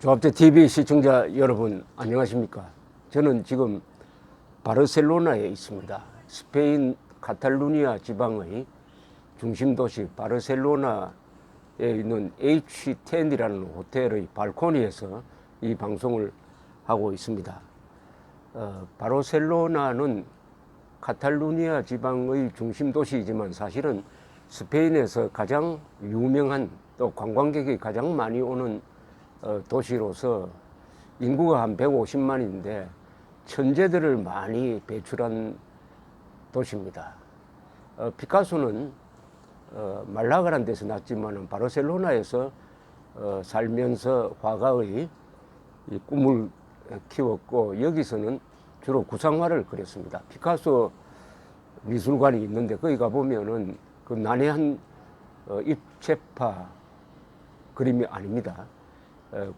조합제 TV 시청자 여러분 안녕하십니까? 저는 지금 바르셀로나에 있습니다. 스페인 카탈루니아 지방의 중심 도시 바르셀로나에 있는 H10이라는 호텔의 발코니에서 이 방송을 하고 있습니다. 바르셀로나는 카탈루니아 지방의 중심 도시이지만 사실은 스페인에서 가장 유명한 또 관광객이 가장 많이 오는 도시로서 인구가 한 150만인데 천재들을 많이 배출한 도시입니다. 피카소는 말라가라는 데서 났지만 바르셀로나에서 살면서 화가의 꿈을 키웠고 여기서는 주로 구상화를 그렸습니다. 피카소 미술관이 있는데 거기 가보면은 그 난해한 입체파 그림이 아닙니다.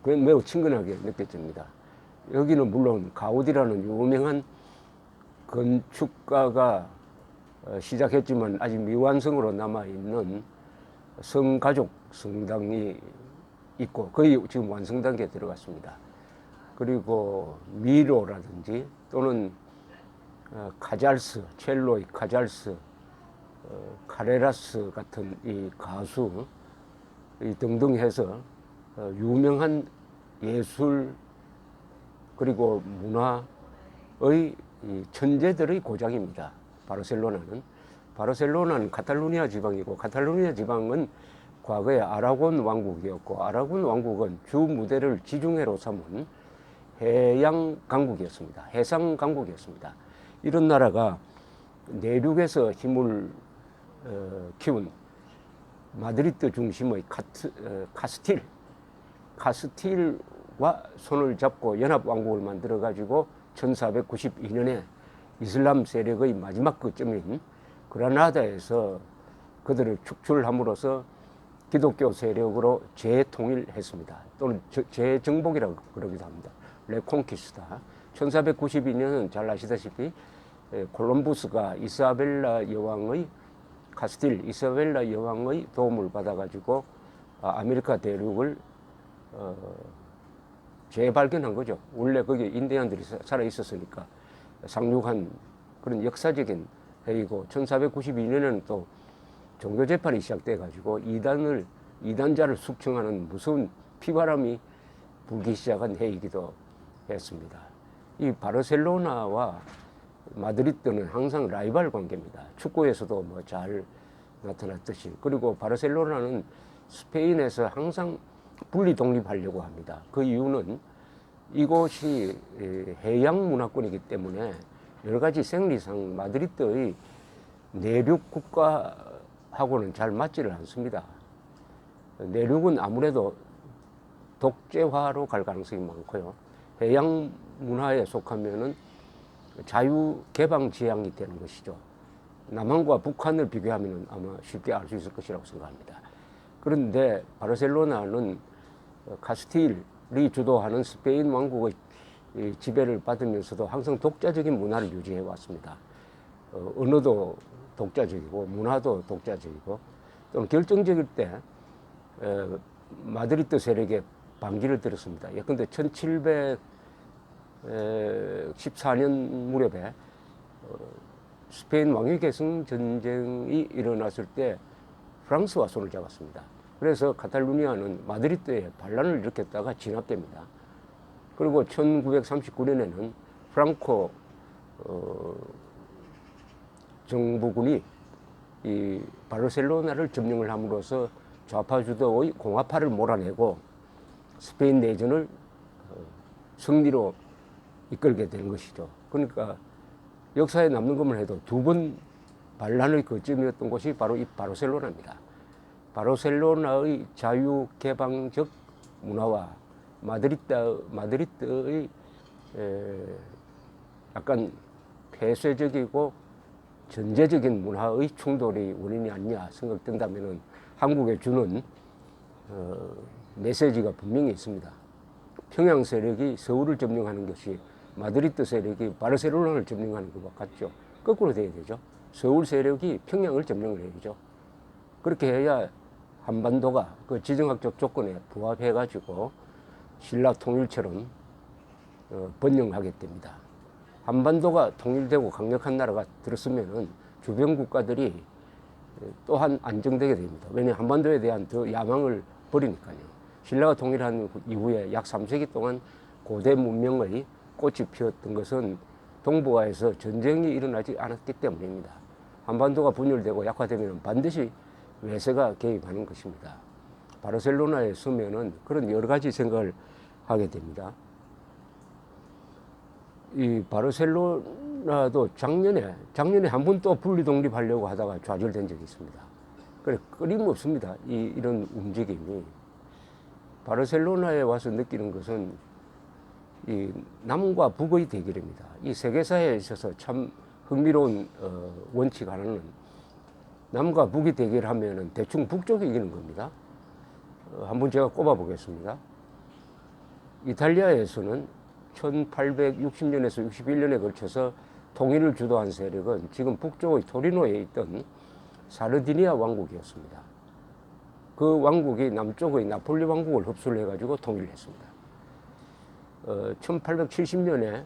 매우 친근하게 느껴집니다. 여기는 물론 가우디라는 유명한 건축가가 시작했지만 아직 미완성으로 남아있는 성가족 성당이 있고 거의 지금 완성 단계에 들어갔습니다. 그리고 미로라든지 또는 카잘스, 첼로의 카잘스, 카레라스 같은 이 가수 등등 해서 유명한 예술 그리고 문화의 천재들의 고장입니다. 바르셀로나는 카탈루니아 지방이고 카탈루니아 지방은 과거에 아라곤 왕국이었고 아라곤 왕국은 주 무대를 지중해로 삼은 해양 강국이었습니다. 해상 강국이었습니다. 이런 나라가 내륙에서 힘을 키운 마드리드 중심의 카스틸과 손을 잡고 연합왕국을 만들어가지고 1492년에 이슬람 세력의 마지막 거점인 그라나다에서 그들을 축출함으로써 기독교 세력으로 재통일했습니다. 또는 재정복이라고 그러기도 합니다. 레콘키스타. 1492년은 잘 아시다시피 콜럼부스가 이사벨라 여왕의 도움을 받아가지고 아메리카 대륙을 재발견한 거죠. 원래 거기 인디안들이 살아 있었으니까 상륙한 그런 역사적인 해이고 1492년에는 또 종교 재판이 시작돼 가지고 이단자를 숙청하는 무서운 피바람이 불기 시작한 해이기도 했습니다. 이 바르셀로나와 마드리드는 항상 라이벌 관계입니다. 축구에서도 뭐 잘 나타났듯이. 그리고 바르셀로나는 스페인에서 항상 분리 독립하려고 합니다. 그 이유는 이곳이 해양 문화권이기 때문에 여러 가지 생리상 마드리드의 내륙 국가하고는 잘 맞지를 않습니다. 내륙은 아무래도 독재화로 갈 가능성이 많고요. 해양 문화에 속하면은 자유 개방 지향이 되는 것이죠. 남한과 북한을 비교하면 아마 쉽게 알 수 있을 것이라고 생각합니다. 그런데 바르셀로나는 카스틸이 주도하는 스페인 왕국의 지배를 받으면서도 항상 독자적인 문화를 유지해 왔습니다. 언어도 독자적이고 문화도 독자적이고 또는 결정적일 때 마드리드 세력에 반기를 들었습니다. 예컨대 1714년 무렵에 스페인 왕위 계승 전쟁이 일어났을 때 프랑스와 손을 잡았습니다. 그래서 카탈루니아는 마드리드에 반란을 일으켰다가 진압됩니다. 그리고 1939년에는 프랑코 정부군이 이 바르셀로나를 점령을 함으로써 좌파 주도의 공화파를 몰아내고 스페인 내전을 승리로 이끌게 되는 것이죠. 그러니까 역사에 남는 것만 해도 두 번 반란의 거점이었던 곳이 바로 이 바르셀로나입니다. 바르셀로나의 자유개방적 문화와 마드리드의 약간 폐쇄적이고 전제적인 문화의 충돌이 원인이 아니냐 생각된다면 한국에 주는 메시지가 분명히 있습니다. 평양 세력이 서울을 점령하는 것이 마드리드 세력이 바르셀로나를 점령하는 것과 같죠. 거꾸로 돼야 되죠. 서울 세력이 평양을 점령을 해야죠. 그렇게 해야 한반도가 그 지정학적 조건에 부합해가지고 신라 통일처럼 번영하게 됩니다. 한반도가 통일되고 강력한 나라가 들었으면은 주변 국가들이 또한 안정되게 됩니다. 왜냐하면 한반도에 대한 더 야망을 버리니까요. 신라가 통일한 이후에 약 3세기 동안 고대 문명의 꽃이 피었던 것은 동북아에서 전쟁이 일어나지 않았기 때문입니다. 한반도가 분열되고 약화되면 반드시 외세가 개입하는 것입니다. 바르셀로나에 서면은 그런 여러 가지 생각을 하게 됩니다. 이 바르셀로나도 작년에 한 번 또 분리 독립하려고 하다가 좌절된 적이 있습니다. 그래 끊임없습니다. 이런 움직임이. 바르셀로나에 와서 느끼는 것은 이 남과 북의 대결입니다. 이 세계사에 있어서 참 흥미로운 원칙 하나는 남과 북이 대결하면은 대충 북쪽이 이기는 겁니다. 한번 제가 꼽아보겠습니다. 이탈리아에서는 1860년에서 61년에 걸쳐서 통일을 주도한 세력은 지금 북쪽의 토리노에 있던 사르디니아 왕국이었습니다. 그 왕국이 남쪽의 나폴리 왕국을 흡수를 해가지고 통일을 했습니다. 1870년에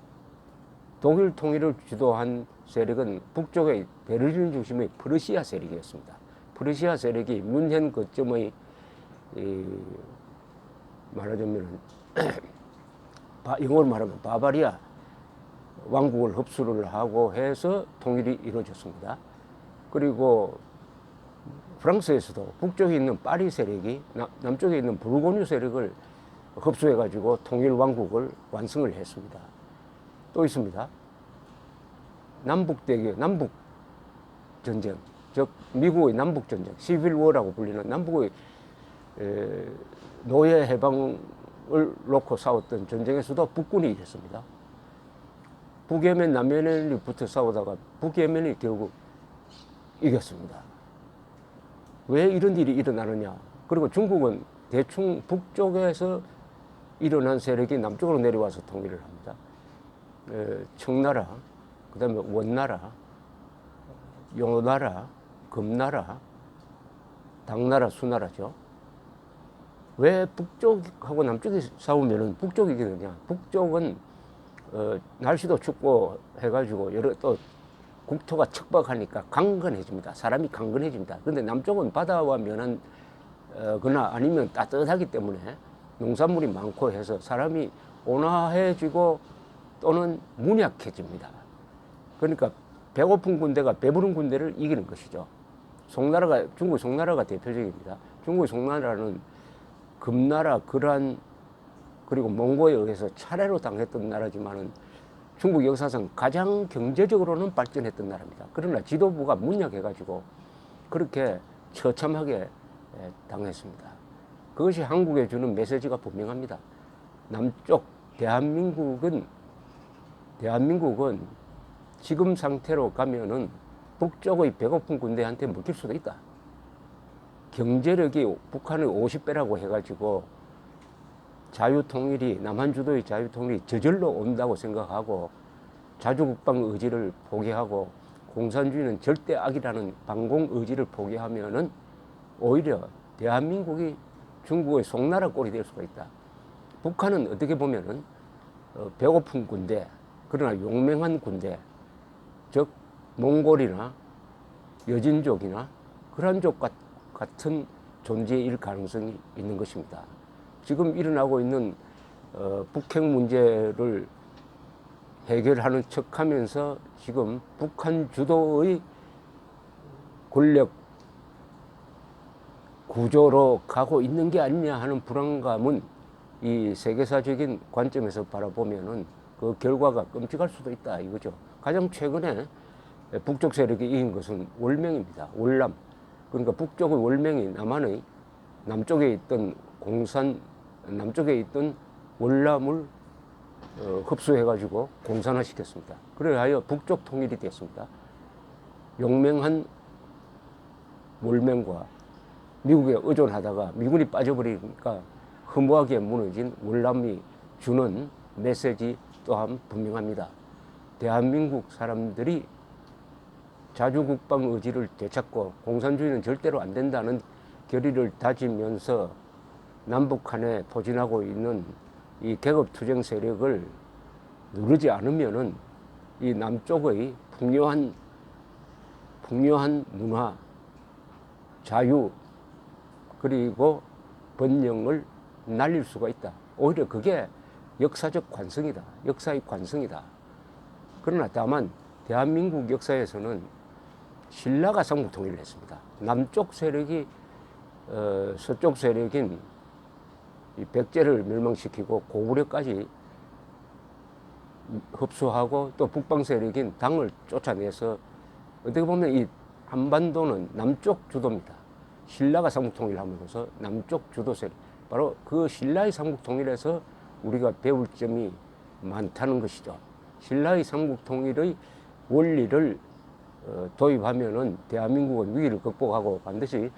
독일 통일을 주도한 세력은 북쪽의 베를린 중심의 프러시아 세력이었습니다. 프러시아 세력이 뮌헨 거점의 말하자면 영어로 말하면 바바리아 왕국을 흡수를 하고 해서 통일이 이루어졌습니다. 그리고 프랑스에서도 북쪽에 있는 파리 세력이 남쪽에 있는 부르고뉴 세력을 흡수해가지고 통일 왕국을 완성을 했습니다. 또 있습니다. 남북 대결, 남북 전쟁, 즉 미국의 남북 전쟁, 시빌워라고 불리는 남북의 노예 해방을 놓고 싸웠던 전쟁에서도 북군이 이겼습니다. 북예멘, 남예멘이 붙어 싸우다가 북예멘이 결국 이겼습니다. 왜 이런 일이 일어나느냐? 그리고 중국은 대충 북쪽에서 일어난 세력이 남쪽으로 내려와서 통일을 합니다. 청나라, 그 다음에 원나라, 요나라, 금나라, 당나라, 수나라죠. 왜 북쪽하고 남쪽이 싸우면은 북쪽이 이기느냐? 북쪽은 날씨도 춥고 해가지고 여러 또 국토가 척박하니까 강건해집니다. 사람이 강건해집니다. 그런데 남쪽은 바다와 면한 거나 아니면 따뜻하기 때문에 농산물이 많고 해서 사람이 온화해지고 또는 문약해집니다. 그러니까 배고픈 군대가 배부른 군대를 이기는 것이죠. 중국 송나라가 대표적입니다. 중국 송나라는 금나라, 거란, 그리고 몽고에 의해서 차례로 당했던 나라지만은 중국 역사상 가장 경제적으로는 발전했던 나라입니다. 그러나 지도부가 문약해가지고 그렇게 처참하게 당했습니다. 그것이 한국에 주는 메시지가 분명합니다. 남쪽 대한민국은 지금 상태로 가면은 북쪽의 배고픈 군대한테 먹힐 수도 있다. 경제력이 북한의 50배라고 해가지고 자유통일이, 남한 주도의 자유통일이 저절로 온다고 생각하고 자주국방 의지를 포기하고 공산주의는 절대 악이라는 반공 의지를 포기하면은 오히려 대한민국이 중국의 송나라 꼴이 될 수가 있다. 북한은 어떻게 보면은 배고픈 군대, 그러나 용맹한 군대, 즉 몽골이나 여진족이나 그런 족 같은 존재일 가능성이 있는 것입니다. 지금 일어나고 있는 북핵 문제를 해결하는 척하면서 지금 북한 주도의 권력 구조로 가고 있는 게 아니냐 하는 불안감은 이 세계사적인 관점에서 바라보면은 그 결과가 끔찍할 수도 있다 이거죠. 가장 최근에 북쪽 세력이 이긴 것은 월맹입니다. 월남. 그러니까 북쪽의 월맹이 남쪽에 있던 남쪽에 있던 월남을 흡수해가지고 공산화시켰습니다. 그래야 북쪽 통일이 됐습니다. 용맹한 월맹과 미국에 의존하다가 미군이 빠져버리니까 허무하게 무너진 월남이 주는 메시지 또한 분명합니다. 대한민국 사람들이 자주국방 의지를 되찾고 공산주의는 절대로 안 된다는 결의를 다지면서 남북한에 포진하고 있는 이 계급투쟁 세력을 누르지 않으면은 이 남쪽의 풍요한 문화, 자유, 그리고 번영을 날릴 수가 있다. 오히려 그게 역사적 관성이다. 역사의 관성이다. 그러나 다만 대한민국 역사에서는 신라가 삼국 통일을 했습니다. 남쪽 세력이 서쪽 세력인 이 백제를 멸망시키고 고구려까지 흡수하고 또 북방 세력인 당을 쫓아내서 어떻게 보면 이 한반도는 남쪽 주도입니다. 신라가 삼국 통일을 함으로써 남쪽 주도 세력, 바로 그 신라의 삼국 통일에서 우리가 배울 점이 많다는 것이죠. 신라의 삼국 통일의 원리를 도입하면은 대한민국은 위기를 극복하고 반드시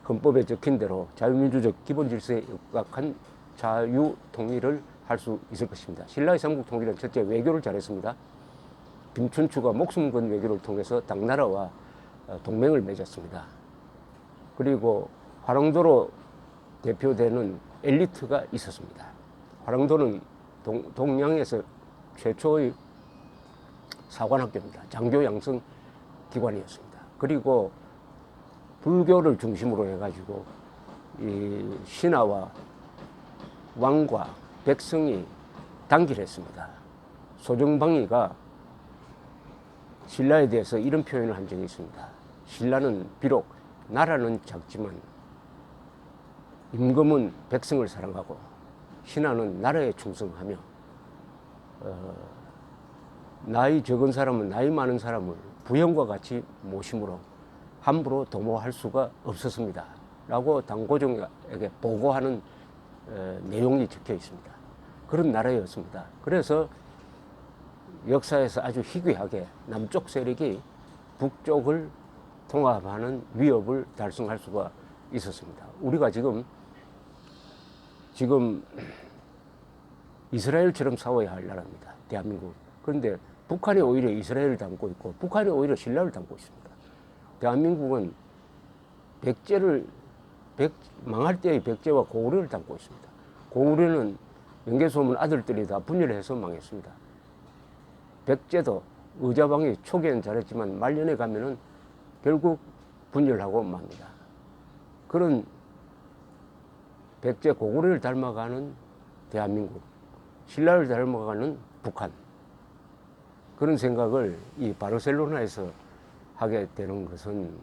헌법에 적힌 대로 자유민주적 기본 질서에 입각한 자유 통일을 할 수 있을 것입니다. 신라의 삼국 통일은 첫째 외교를 잘했습니다. 김춘추가 목숨 건 외교를 통해서 당나라와 동맹을 맺었습니다. 그리고 화랑도로 대표되는 엘리트가 있었습니다. 화랑도는 동양에서 최초의 사관학교입니다. 장교 양성 기관이었습니다. 그리고 불교를 중심으로 해가지고 이 신하와 왕과 백성이 단결했습니다. 소정방이가 신라에 대해서 이런 표현을 한 적이 있습니다. 신라는 비록 나라는 작지만 임금은 백성을 사랑하고 신하는 나라에 충성하며 나이 적은 사람은 나이 많은 사람을 부형과 같이 모심으로 함부로 도모할 수가 없었습니다. 라고 당고종에게 보고하는 내용이 적혀 있습니다. 그런 나라였습니다. 그래서 역사에서 아주 희귀하게 남쪽 세력이 북쪽을 통합하는 위협을 달성할 수가 있었습니다. 우리가 지금 이스라엘처럼 싸워야 할 나라입니다. 대한민국. 그런데 북한이 오히려 이스라엘을 담고 있고 북한이 오히려 신라를 담고 있습니다. 대한민국은 망할 때의 백제와 고구려를 담고 있습니다. 고구려는 명계소문 아들들이 다 분열해서 망했습니다. 백제도 의자방이 초기엔 잘했지만 말년에 가면은 결국 분열하고 맙니다. 그런 백제 고구려를 닮아가는 대한민국, 신라를 닮아가는 북한, 그런 생각을 이 바르셀로나에서 하게 되는 것은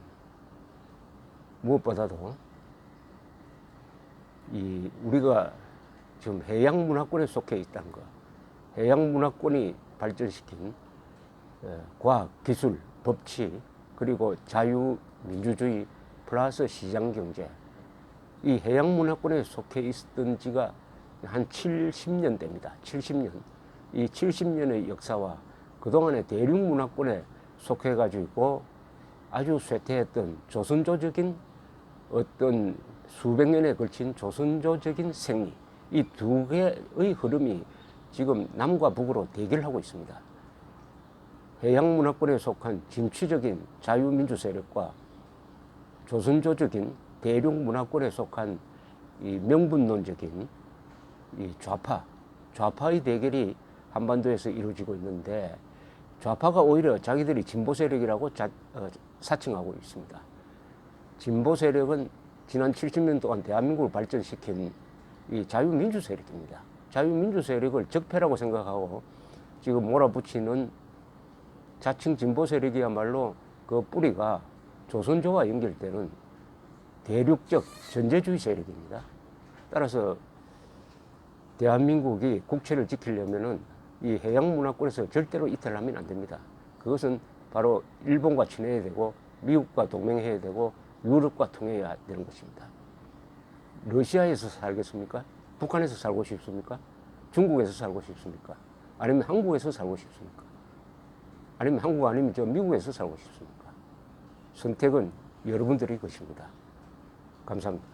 무엇보다도 우리가 지금 해양 문화권에 속해 있다는 것, 해양 문화권이 발전시킨 과학, 기술, 법치, 그리고 자유민주주의 플러스 시장경제, 이 해양 문화권에 속해 있던 지가 한 70년 됩니다. 70년. 이 70년의 역사와 그동안의 대륙 문화권에 속해 가지고 아주 쇠퇴했던 조선조적인 어떤 수백 년에 걸친 조선조적인 생리, 이 두 개의 흐름이 지금 남과 북으로 대결하고 있습니다. 해양 문화권에 속한 진취적인 자유민주 세력과 조선조적인 대륙 문화권에 속한 이 명분론적인 이 좌파의 대결이 한반도에서 이루어지고 있는데, 좌파가 오히려 자기들이 진보 세력이라고 사칭하고 있습니다. 진보 세력은 지난 70년 동안 대한민국을 발전시킨 이 자유민주 세력입니다. 자유민주 세력을 적폐라고 생각하고 지금 몰아붙이는 자칭 진보 세력이야말로 그 뿌리가 조선조와 연결되는 대륙적 전제주의 세력입니다. 따라서 대한민국이 국채를 지키려면은 이 해양 문화권에서 절대로 이탈하면 안 됩니다. 그것은 바로 일본과 친해야 되고 미국과 동맹해야 되고 유럽과 통해야 되는 것입니다. 러시아에서 살겠습니까? 북한에서 살고 싶습니까? 중국에서 살고 싶습니까? 아니면 한국에서 살고 싶습니까? 아니면 한국 아니면 미국에서 살고 싶습니까? 선택은 여러분들의 것입니다. 감사합니다.